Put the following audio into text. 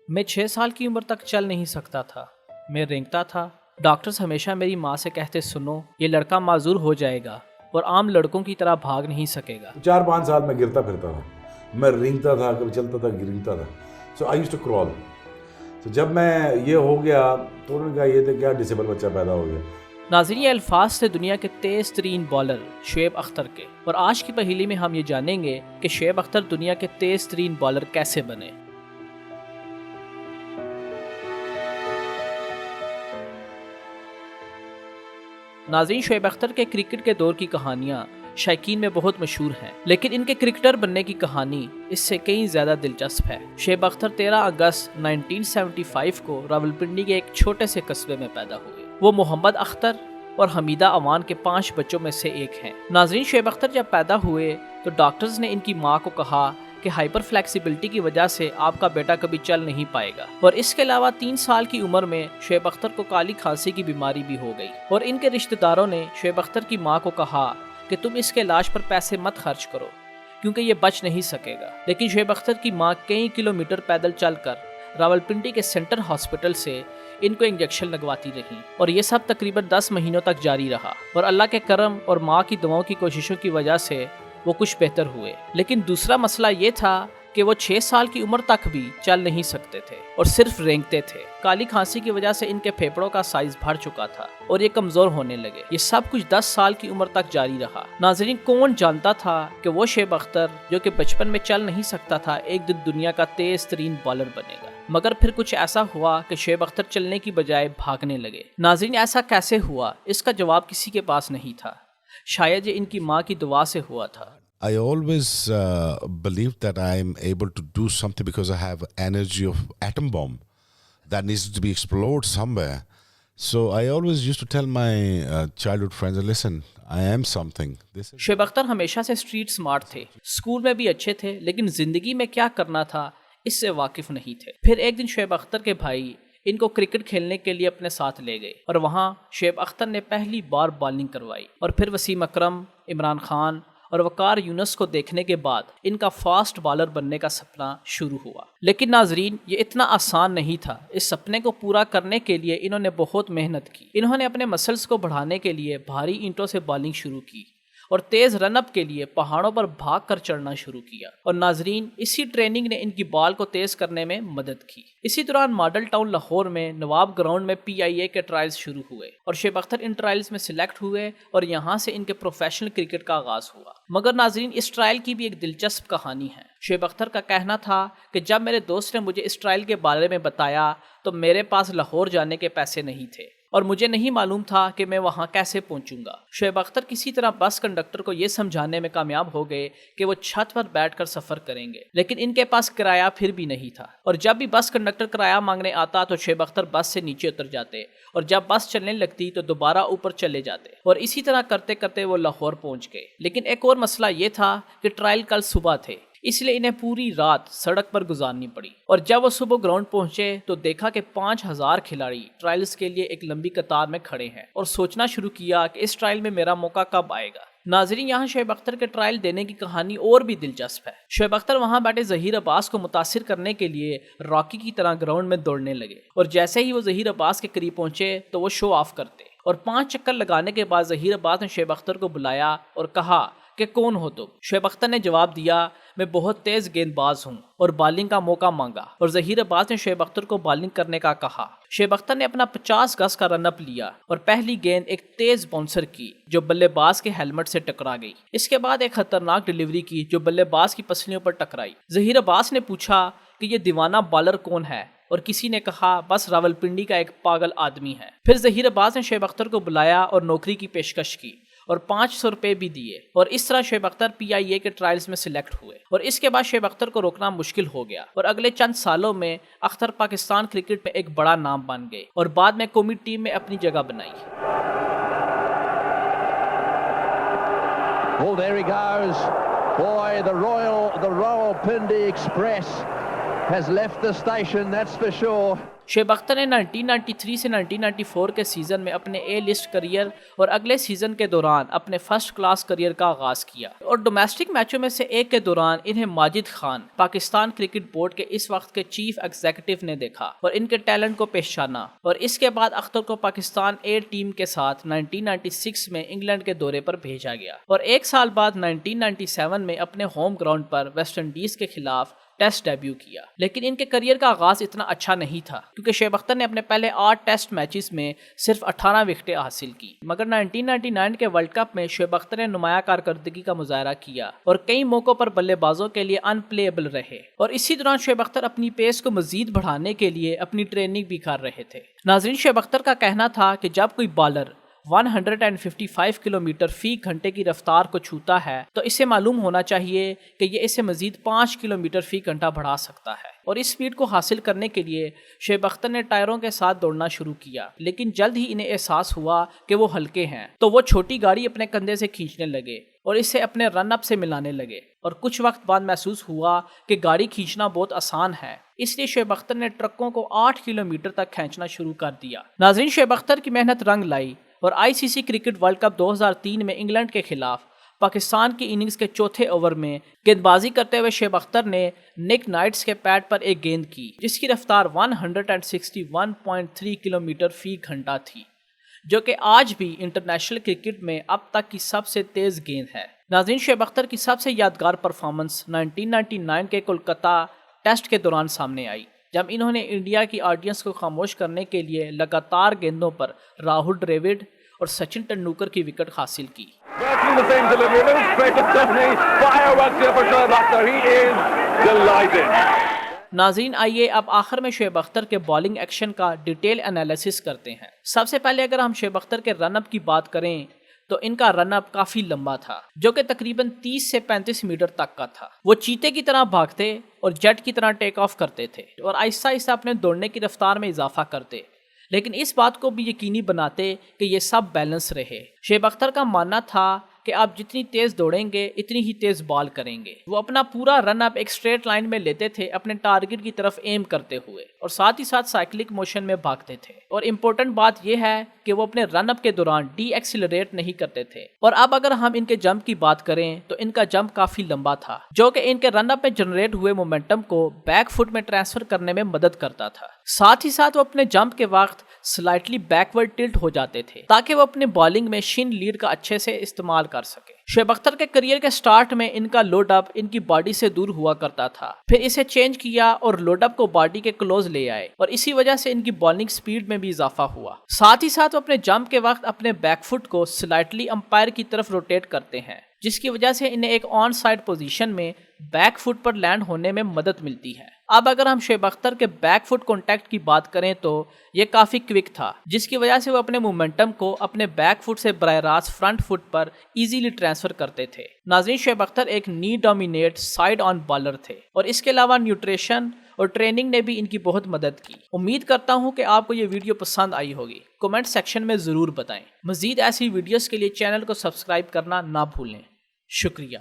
میں 6 سال کی عمر تک چل نہیں سکتا تھا، میں رینگتا تھا۔ ڈاکٹرز ہمیشہ میری ماں سے کہتے سنو یہ لڑکا معذور ہو جائے گا اور عام لڑکوں کی طرح بھاگ نہیں سکے گا۔ 4-5 سال میں گرتا پھرتا تھا، میں رینگتا تھا، کبھی چلتا تھا، گرتا تھا۔ سو آئی یوزڈ ٹو کرال۔ تو جب میں یہ ہو گیا تو انہوں نے کہا یہ تو کیا ڈسیبل بچہ پیدا ہو گیا۔ ناظرین، یہ الفاظ تھے دنیا کے تیز ترین بالر شعیب اختر کے، اور آج کی پہیلی میں ہم یہ جانیں گے کہ شعیب اختر دنیا کے تیز ترین بالر کیسے بنے۔ ناظرین، شعیب اختر کے کرکٹ کے دور کی کہانیاں شائقین میں بہت مشہور ہیں، لیکن ان کے کرکٹر بننے کی کہانی اس سے کہیں زیادہ دلچسپ ہے۔ شعیب اختر 13 اگست 1975 کو راولپنڈی کے ایک چھوٹے سے قصبے میں پیدا ہوئے۔ وہ محمد اختر اور حمیدہ امان کے 5 بچوں میں سے ایک ہیں۔ ناظرین، شعیب اختر جب پیدا ہوئے تو ڈاکٹرز نے ان کی ماں کو کہا کہ ہائپر فلیکسیبلٹی کی وجہ سے آپ کا بیٹا کبھی چل نہیں پائے گا، اور اس کے علاوہ 3 سال کی عمر میں شعیب اختر کو کالی کھانسی کی بیماری بھی ہو گئی، اور ان کے رشتہ داروں نے شعیب اختر کی ماں کو کہا کہ تم اس کے علاج پر پیسے مت خرچ کرو کیونکہ یہ بچ نہیں سکے گا۔ لیکن شعیب اختر کی ماں کئی کلومیٹر پیدل چل کر راولپنڈی کے سینٹر ہاسپٹل سے ان کو انجیکشن لگواتی رہی، اور یہ سب تقریباً 10 مہینوں تک جاری رہا، اور اللہ کے کرم اور ماں کی دعاؤں کی کوششوں کی وجہ سے وہ کچھ بہتر ہوئے۔ لیکن دوسرا مسئلہ یہ تھا کہ وہ 6 سال کی عمر تک بھی چل نہیں سکتے تھے اور صرف رینگتے تھے۔ کالی کھانسی کی وجہ سے ان کے پھیپھڑوں کا سائز بڑھ چکا تھا اور یہ کمزور ہونے لگے۔ یہ سب کچھ 10 سال کی عمر تک جاری رہا۔ ناظرین، کون جانتا تھا کہ وہ شعیب اختر جو کہ بچپن میں چل نہیں سکتا تھا ایک دن دنیا کا تیز ترین بالر بنے گا۔ مگر پھر کچھ ایسا ہوا کہ شعیب اختر چلنے کی بجائے بھاگنے لگے۔ ناظرین، ایسا کیسے ہوا؟ اس کا جواب کسی کے پاس نہیں تھا، شاید یہ ان کی ماں کی دعا سے ہوا تھا۔ I always believed that I'm able to do something because I have energy of atom bomb that needs to be explored somewhere. So I always used to tell my childhood friends, listen, I am something. Shoaib Akhtar ہمیشہ سے street smart تھے، school میں بھی اچھے تھے، لیکن زندگی میں کیا کرنا تھا اس سے واقف نہیں تھے۔ پھر ایک دن شعیب اختر کے بھائی ان کو کرکٹ کھیلنے کے لیے اپنے ساتھ لے گئے، اور وہاں شعیب اختر نے پہلی بار بالنگ کروائی، اور پھر وسیم اکرم، عمران خان اور وقار یونس کو دیکھنے کے بعد ان کا فاسٹ بالر بننے کا سپنا شروع ہوا۔ لیکن ناظرین، یہ اتنا آسان نہیں تھا۔ اس سپنے کو پورا کرنے کے لیے انہوں نے بہت محنت کی۔ انہوں نے اپنے مسلز کو بڑھانے کے لیے بھاری اینٹوں سے بالنگ شروع کی اور تیز رن اپ کے لیے پہاڑوں پر بھاگ کر چڑھنا شروع کیا، اور ناظرین، اسی ٹریننگ نے ان کی بال کو تیز کرنے میں مدد کی۔ اسی دوران ماڈل ٹاؤن لاہور میں نواب گراؤنڈ میں PIA کے ٹرائلز شروع ہوئے، اور شعیب اختر ان ٹرائلز میں سلیکٹ ہوئے، اور یہاں سے ان کے پروفیشنل کرکٹ کا آغاز ہوا۔ مگر ناظرین، اس ٹرائل کی بھی ایک دلچسپ کہانی ہے۔ شعیب اختر کا کہنا تھا کہ جب میرے دوست نے مجھے اس ٹرائل کے بارے میں بتایا تو میرے پاس لاہور جانے کے پیسے نہیں تھے، اور مجھے نہیں معلوم تھا کہ میں وہاں کیسے پہنچوں گا۔ شعیب اختر کسی طرح بس کنڈکٹر کو یہ سمجھانے میں کامیاب ہو گئے کہ وہ چھت پر بیٹھ کر سفر کریں گے، لیکن ان کے پاس کرایہ پھر بھی نہیں تھا، اور جب بھی بس کنڈکٹر کرایہ مانگنے آتا تو شعیب اختر بس سے نیچے اتر جاتے، اور جب بس چلنے لگتی تو دوبارہ اوپر چلے جاتے، اور اسی طرح کرتے کرتے وہ لاہور پہنچ گئے۔ لیکن ایک اور مسئلہ یہ تھا کہ ٹرائل کل صبح تھے، اس لیے انہیں پوری رات سڑک پر گزارنی پڑی، اور جب وہ صبح گراؤنڈ پہنچے تو دیکھا کہ 5000 کھلاڑی ٹرائلز کے لیے ایک لمبی قطار میں کھڑے ہیں، اور سوچنا شروع کیا کہ اس ٹرائل میں میرا موقع کب آئے گا۔ ناظرین، یہاں شعیب اختر کے ٹرائل دینے کی کہانی اور بھی دلچسپ ہے۔ شعیب اختر وہاں بیٹھے ظہیر عباس کو متاثر کرنے کے لیے راکی کی طرح گراؤنڈ میں دوڑنے لگے، اور جیسے ہی وہ ظہیر عباس کے قریب پہنچے تو وہ شو آف کرتے، اور 5 چکر لگانے کے بعد ظہیر عباس نے شعیب اختر کو بلایا اور کہا کہ کون ہو تم؟ شعیب اختر نے جواب دیا، میں بہت تیز گیند باز ہوں، اور بالنگ کا موقع مانگا، اور ظہیر عباس نے شعیب اختر کو بالنگ کرنے کا کہا۔ شعیب اختر نے اپنا 50 گز کا رن اپ لیا اور پہلی گیند ایک تیز باؤنسر کی جو بلے باز کے ہیلمٹ سے ٹکرا گئی۔ اس کے بعد ایک خطرناک ڈیلیوری کی جو بلے باز کی پسلیوں پر ٹکرائی۔ ظہیر عباس نے پوچھا کہ یہ دیوانہ بالر کون ہے، اور کسی نے کہا بس راولپنڈی کا ایک پاگل آدمی ہے۔ پھر ظہیر عباس نے شعیب اختر کو بلایا اور نوکری کی پیشکش کی، اور 500 روپے بھی دیے، اور اس طرح شعیب اختر PIA کے ٹرائلز میں سلیکٹ ہوئے، اور اس کے بعد شعیب اختر کو روکنا مشکل ہو گیا، اور اگلے چند سالوں میں اختر پاکستان کرکٹ میں ایک بڑا نام بن گئے، اور بعد میں قومی ٹیم میں اپنی جگہ بنائی۔ Oh, there he goes. Boy, the Rawalpindi Express has left the station, that's for sure. Shoaib Akhtar نے 1993 سے 1994 کے سیزن میں اپنے اے لسٹ کریئر اور اگلے سیزن کے دوران اپنے فرسٹ کلاس کریئر کا آغاز کیا اور ڈومیسٹک میچوں میں سے ایک کے دوران انہیں ماجد خان پاکستان کرکٹ بورڈ کے اس وقت کے چیف ایگزیکٹو نے دیکھا اور ان کے ٹیلنٹ کو پہچانا اور اس کے بعد اختر کو پاکستان اے ٹیم کے ساتھ 1996 میں انگلینڈ کے دورے پر بھیجا گیا اور ایک سال بعد 1997 میں اپنے ہوم گراؤنڈ پر ویسٹ انڈیز کے خلاف ٹیسٹ ڈیبیو کیا، لیکن ان کے کریئر کا آغاز اتنا اچھا نہیں تھا کیونکہ شعیب اختر نے اپنے پہلے 8 ٹیسٹ میچز میں صرف 18 وکٹیں حاصل کی، مگر 1999 کے ورلڈ کپ میں شعیب اختر نے نمایاں کارکردگی کا مظاہرہ کیا اور کئی موقعوں پر بلے بازوں کے لیے ان پلیبل رہے اور اسی دوران شعیب اختر اپنی پیس کو مزید بڑھانے کے لیے اپنی ٹریننگ بھی کر رہے تھے۔ ناظرین، شعیب اختر کا کہنا تھا کہ جب کوئی بالر 155 کلومیٹر فی گھنٹے کی رفتار کو چھوتا ہے تو اسے معلوم ہونا چاہیے کہ یہ اسے مزید 5 کلومیٹر فی گھنٹہ بڑھا سکتا ہے اور اس سپیڈ کو حاصل کرنے کے لیے شعیب اختر نے ٹائروں کے ساتھ دوڑنا شروع کیا، لیکن جلد ہی انہیں احساس ہوا کہ وہ ہلکے ہیں تو وہ چھوٹی گاڑی اپنے کندھے سے کھینچنے لگے اور اسے اپنے رن اپ سے ملانے لگے اور کچھ وقت بعد محسوس ہوا کہ گاڑی کھینچنا بہت آسان ہے، اس لیے شعیب اختر نے ٹرکوں کو 8 کلومیٹر تک کھینچنا شروع کر دیا۔ ناظرین، شعیب اختر کی محنت رنگ لائی اور آئی سی سی کرکٹ ورلڈ کپ 2003 میں انگلینڈ کے خلاف پاکستان کی اننگز کے چوتھے اوور میں گیند بازی کرتے ہوئے شعیب اختر نے نک نائٹس کے پیڈ پر ایک گیند کی جس کی رفتار 161.3 کلومیٹر فی گھنٹہ تھی، جو کہ آج بھی انٹرنیشنل کرکٹ میں اب تک کی سب سے تیز گیند ہے۔ ناظرین، شعیب اختر کی سب سے یادگار پرفارمنس 1999 کے کولکتہ ٹیسٹ کے دوران سامنے آئی جب انہوں نے انڈیا کی آڈینس کو خاموش کرنے کے لیے لگاتار گیندوں پر راہل ڈریوڈ اور سچن ٹنڈولکر کی وکٹ حاصل کی۔ ناظرین، آئیے اب آخر میں شعیب اختر کے بالنگ ایکشن کا ڈیٹیل انالیسس کرتے ہیں۔ سب سے پہلے اگر ہم شعیب اختر کے رن اپ کی بات کریں تو ان کا رن اپ کافی لمبا تھا، جو کہ تقریباً 30 سے 35 میٹر تک کا تھا۔ وہ چیتے کی طرح بھاگتے اور جیٹ کی طرح ٹیک آف کرتے تھے اور آہستہ آہستہ اپنے دوڑنے کی رفتار میں اضافہ کرتے، لیکن اس بات کو بھی یقینی بناتے کہ یہ سب بیلنس رہے۔ شعیب اختر کا ماننا تھا کہ آپ جتنی تیز دوڑیں گے اتنی ہی تیز بال کریں گے۔ وہ اپنا پورا رن اپ ایک سٹریٹ لائن میں لیتے تھے اپنے ٹارگٹ کی طرف ایم کرتے ہوئے اور ساتھ ہی ساتھ سائیکلک موشن میں بھاگتے تھے، اور امپورٹنٹ بات یہ ہے کہ وہ اپنے رن اپ کے دوران ڈی ایکسیلریٹ نہیں کرتے تھے۔ اور اب اگر ہم ان کے جمپ کی بات کریں تو ان کا جمپ کافی لمبا تھا، جو کہ ان کے رن اپ میں جنریٹ ہوئے مومنٹم کو بیک فٹ میں ٹرانسفر کرنے میں مدد کرتا تھا۔ ساتھ ہی ساتھ وہ اپنے جمپ کے وقت سلائٹلی بیکورڈ ٹلٹ ہو جاتے تھے تاکہ وہ اپنے بالنگ میں شن لیڈ کا اچھے سے استعمال کر سکے۔ شعیب اختر کے کریئر کے سٹارٹ میں ان کا لوڈ اپ ان کی باڈی سے دور ہوا کرتا تھا، پھر اسے چینج کیا اور لوڈ اپ کو باڈی کے کلوز لے آئے اور اسی وجہ سے ان کی بالنگ سپیڈ میں بھی اضافہ ہوا۔ ساتھ ہی ساتھ وہ اپنے جمپ کے وقت اپنے بیک فٹ کو سلائٹلی امپائر کی طرف روٹیٹ کرتے ہیں، جس کی وجہ سے انہیں ایک آن سائڈ پوزیشن میں بیک فٹ پر لینڈ ہونے میں مدد ملتی ہے۔ اب اگر ہم شعیب اختر کے بیک فٹ کانٹیکٹ کی بات کریں تو یہ کافی کوئک تھا، جس کی وجہ سے وہ اپنے مومنٹم کو اپنے بیک فٹ سے براہ راست فرنٹ فٹ پر ایزیلی ٹرانسفر کرتے تھے۔ ناظرین، شعیب اختر ایک نی ڈومینیٹ سائیڈ آن بالر تھے اور اس کے علاوہ نیوٹریشن اور ٹریننگ نے بھی ان کی بہت مدد کی۔ امید کرتا ہوں کہ آپ کو یہ ویڈیو پسند آئی ہوگی۔ کمنٹ سیکشن میں ضرور بتائیں۔ مزید ایسی ویڈیوز کے لیے چینل کو سبسکرائب کرنا نہ بھولیں۔ شکریہ۔